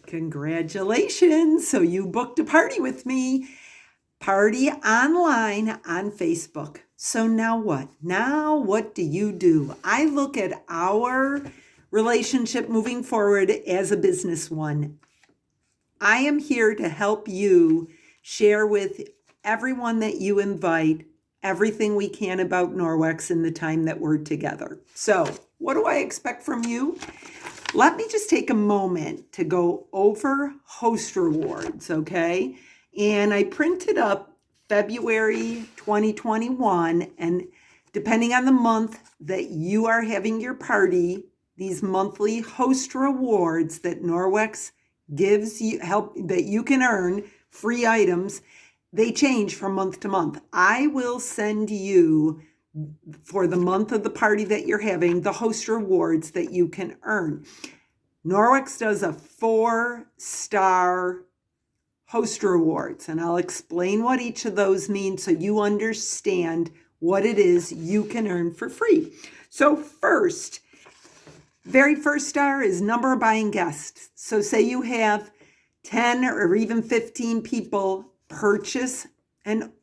Congratulations. So you booked a party with me. Party online on Facebook. So now what? Now what do you do? I look at our relationship moving forward as a business one. I am here to help you share with everyone that you invite everything we can about Norwex in the time that we're together. So what do I expect from you? Let me just take a moment to go over host rewards, okay? And I printed up February 2021, and depending on the month that you are having your party, these monthly host rewards that Norwex gives you help that you can earn free items, they change from month to month. I will send you for the month of the party that you're having, the host rewards that you can earn. Norwex does a 4-star host rewards, and I'll explain what each of those means so you understand what it is you can earn for free. So very first star is number of buying guests. So say you have 10 or even 15 people purchase an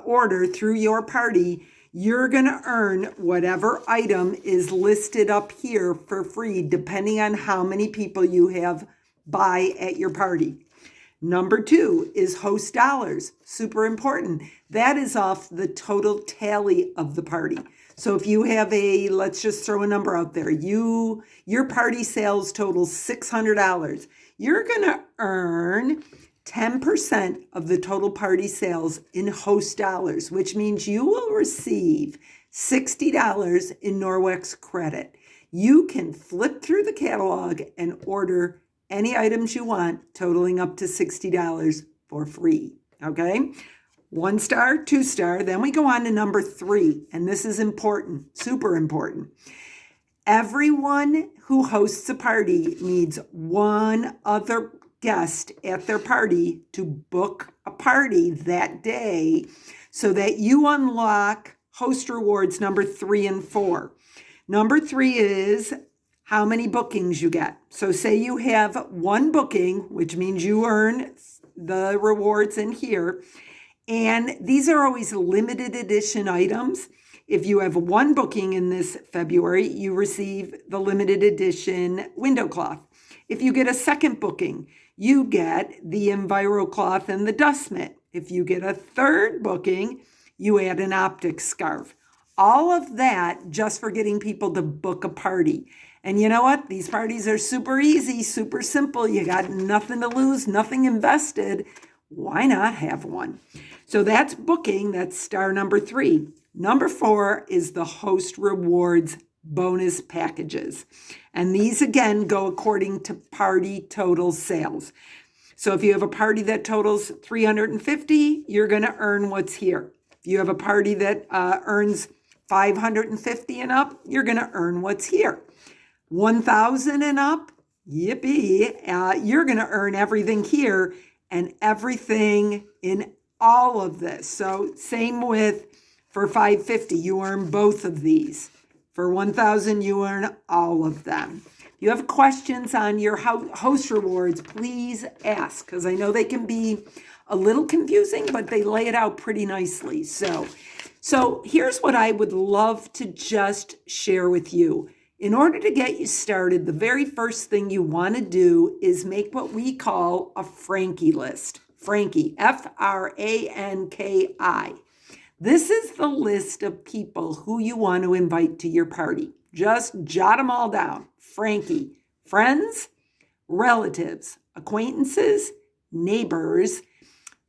order through your party, you're going to earn whatever item is listed up here for free, depending on how many people you have buy at your party. Number 2 is host dollars. Super important. That is off the total tally of the party. So if you have let's just throw a number out there. Your party sales total $600. You're going to earn 10% of the total party sales in host dollars, which means you will receive $60 in Norwex credit. You can flip through the catalog and order any items you want, totaling up to $60 for free. Okay? 1 star, 2 star. Then we go on to number 3, and this is important, super important. Everyone who hosts a party needs one other guest at their party to book a party that day so that you unlock host rewards number 3 and 4. Number 3 is how many bookings you get. So say you have 1 booking, which means you earn the rewards in here. And these are always limited edition items. If you have 1 booking in this February, you receive the limited edition window cloth. If you get a 2nd booking, you get the Enviro cloth and the dust mitt. If you get a 3rd booking, you add an optic scarf. All of that just for getting people to book a party. And you know what? These parties are super easy, super simple. You got nothing to lose, nothing invested. Why not have one? So that's booking. That's star number 3. Number 4 is the host rewards bonus packages. And these again go according to party total sales. So if you have a party that totals 350, you're going to earn what's here. If you have a party that earns 550 and up, you're going to earn what's here. 1,000 and up, yippee, you're going to earn everything here and everything in all of this. So same with for 550, you earn both of these. For 1,000, you earn all of them. If you have questions on your host rewards, please ask, because I know they can be a little confusing, but they lay it out pretty nicely. So here's what I would love to just share with you. In order to get you started, the very first thing you want to do is make what we call a Frankie list. Frankie, Franki. This is the list of people who you want to invite to your party. Just jot them all down. Frankie, friends, relatives, acquaintances, neighbors,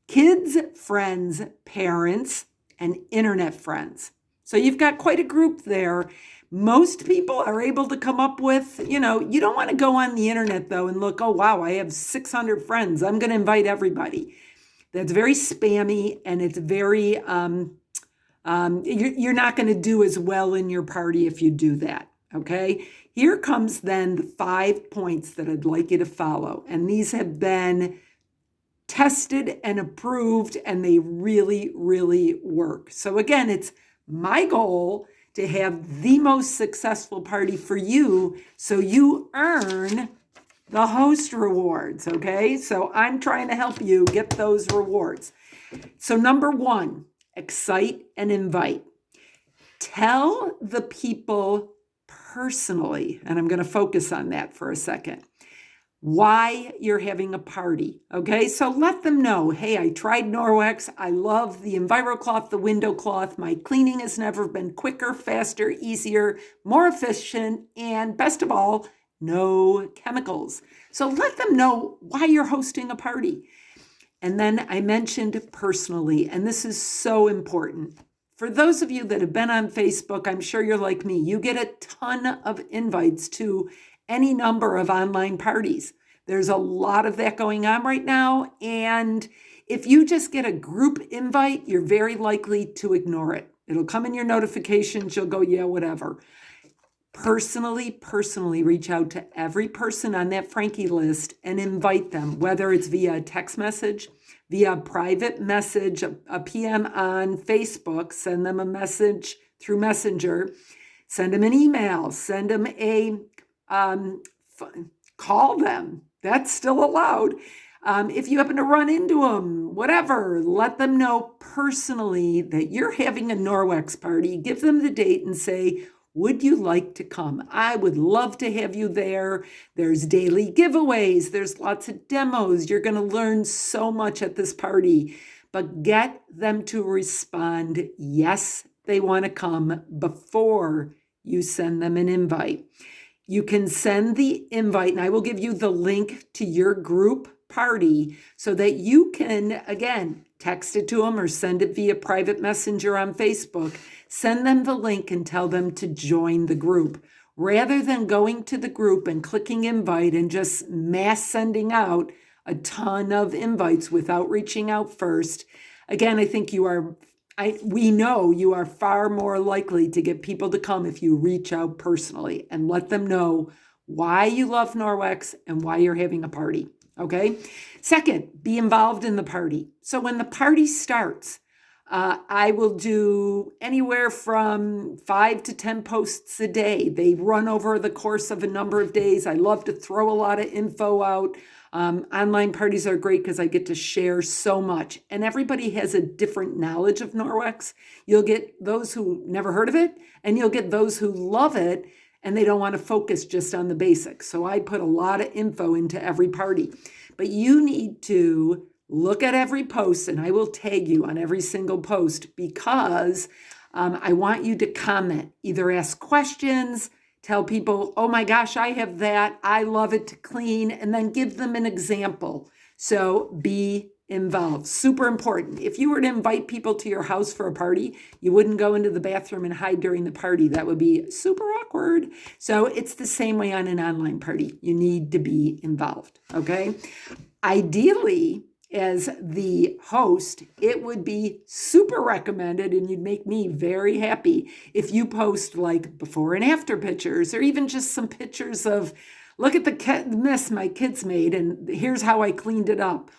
kids, friends, parents, and internet friends. So you've got quite a group there. Most people are able to come up with, you don't want to go on the internet though and look, oh wow, I have 600 friends. I'm going to invite everybody. That's very spammy, and it's very, you're not going to do as well in your party if you do that, okay? Here comes then the 5 points that I'd like you to follow, and these have been tested and approved, and they really, really work. So again, it's my goal to have the most successful party for you so you earn the host rewards, okay? So I'm trying to help you get those rewards. So number 1, excite and invite. Tell the people personally, and I'm going to focus on that for a second, why you're having a party, okay? So let them know, hey, I tried Norwex. I love the EnviroCloth, the window cloth. My cleaning has never been quicker, faster, easier, more efficient, and best of all, no chemicals. So let them know why you're hosting a party. And then I mentioned personally, and this is so important. For those of you that have been on Facebook, I'm sure you're like me. You get a ton of invites to any number of online parties. There's a lot of that going on right now. And if you just get a group invite, you're very likely to ignore it. It'll come in your notifications. You'll go, yeah, whatever. Personally reach out to every person on that Frankie list and invite them, whether it's via a text message, via a private message, a PM on Facebook, send them a message through Messenger, send them an email, send them a call them. That's still allowed. If you happen to run into them, whatever, let them know personally that you're having a Norwex party. Give them the date and say, would you like to come? I would love to have you there. There's daily giveaways. There's lots of demos. You're going to learn so much at this party. But get them to respond, yes, they want to come, before you send them an invite. You can send the invite, and I will give you the link to your group party so that you can, again, text it to them or send it via private messenger on Facebook. Send them the link and tell them to join the group. Rather than going to the group and clicking invite and just mass sending out a ton of invites without reaching out first, again, I think we know you are far more likely to get people to come if you reach out personally and let them know why you love Norwex and why you're having a party, okay? Second, be involved in the party. So when the party starts, I will do anywhere from 5 to 10 posts a day. They run over the course of a number of days. I love to throw a lot of info out. Online parties are great because I get to share so much, and everybody has a different knowledge of Norwex. You'll get those who never heard of it, and you'll get those who love it and they don't want to focus just on the basics. So I put a lot of info into every party, but you need to look at every post, and I will tag you on every single post because I want you to comment, either ask questions, tell people, oh my gosh, I have that, I love it to clean, and then give them an example. So be involved. Super important. If you were to invite people to your house for a party, you wouldn't go into the bathroom and hide during the party. That would be super awkward. So it's the same way on an online party. You need to be involved, okay? Ideally, as the host, it would be super recommended, and you'd make me very happy if you post like before and after pictures, or even just some pictures of, look at the mess my kids made, and here's how I cleaned it up.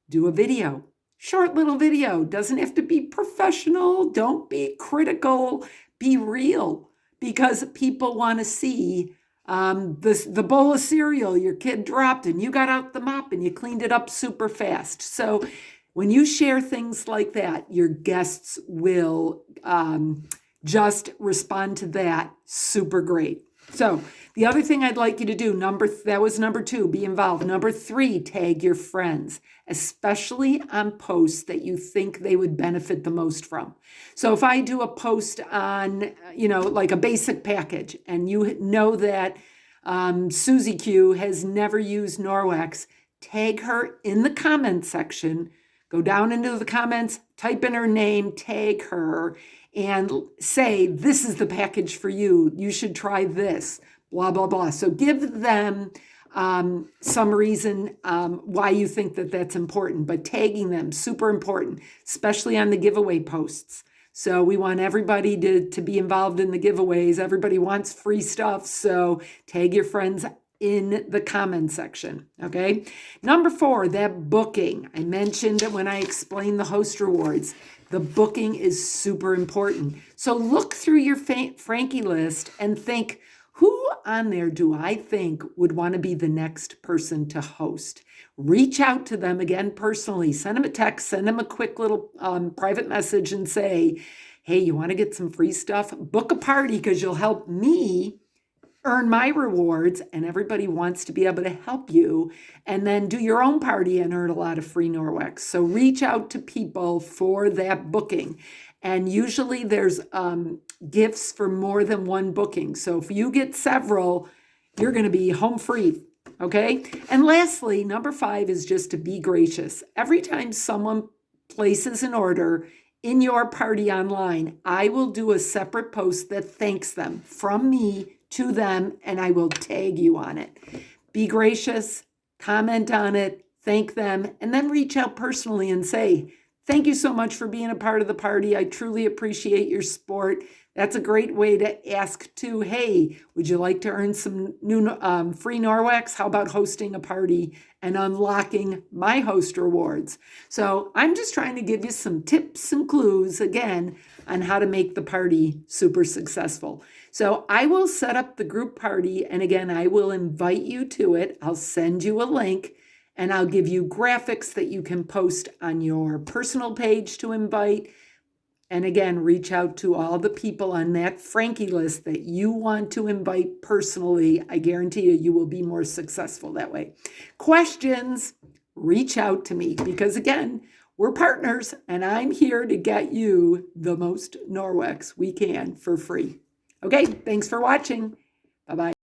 Do a video, short little video. Doesn't have to be professional. Don't be critical. Be real, because people want to see the bowl of cereal your kid dropped and you got out the mop and you cleaned it up super fast. So when you share things like that, your guests will just respond to that super great. So the other thing I'd like you to do, that was number 2, be involved. Number 3, tag your friends, especially on posts that you think they would benefit the most from. So if I do a post on, like a basic package, and you know that Susie Q has never used Norwex, tag her in the comment section. Go down into the comments, type in her name, tag her, and say, this is the package for you. You should try this, blah, blah, blah. So give them some reason why you think that that's important, but tagging them, super important, especially on the giveaway posts. So we want everybody to be involved in the giveaways. Everybody wants free stuff, so tag your friends in the comment section, okay? Number 4, that booking. I mentioned when I explained the host rewards, the booking is super important. So look through your Frankie list and think, Who on there do I think would want to be the next person to host? Reach out to them again personally. Send them a text, send them a quick little private message and say, hey, you want to get some free stuff? Book a party because you'll help me earn my rewards, and everybody wants to be able to help you, and then do your own party and earn a lot of free Norwex. So reach out to people for that booking. And usually there's gifts for more than one booking. So if you get several, you're going to be home free. Okay. And lastly, number 5 is just to be gracious. Every time someone places an order in your party online, I will do a separate post that thanks them from me to them, and I will tag you on it. Be gracious, comment on it, thank them, and then reach out personally and say, thank you so much for being a part of the party. I truly appreciate your support. That's a great way to ask too, hey, would you like to earn some new free Norwex? How about hosting a party and unlocking my host rewards? So I'm just trying to give you some tips and clues, again, on how to make the party super successful. So I will set up the group party, and again, I will invite you to it. I'll send you a link, and I'll give you graphics that you can post on your personal page to invite. And again, reach out to all the people on that Frankie list that you want to invite personally. I guarantee you, you will be more successful that way. Questions, reach out to me, because again, we're partners and I'm here to get you the most Norwex we can for free. Okay, thanks for watching. Bye-bye.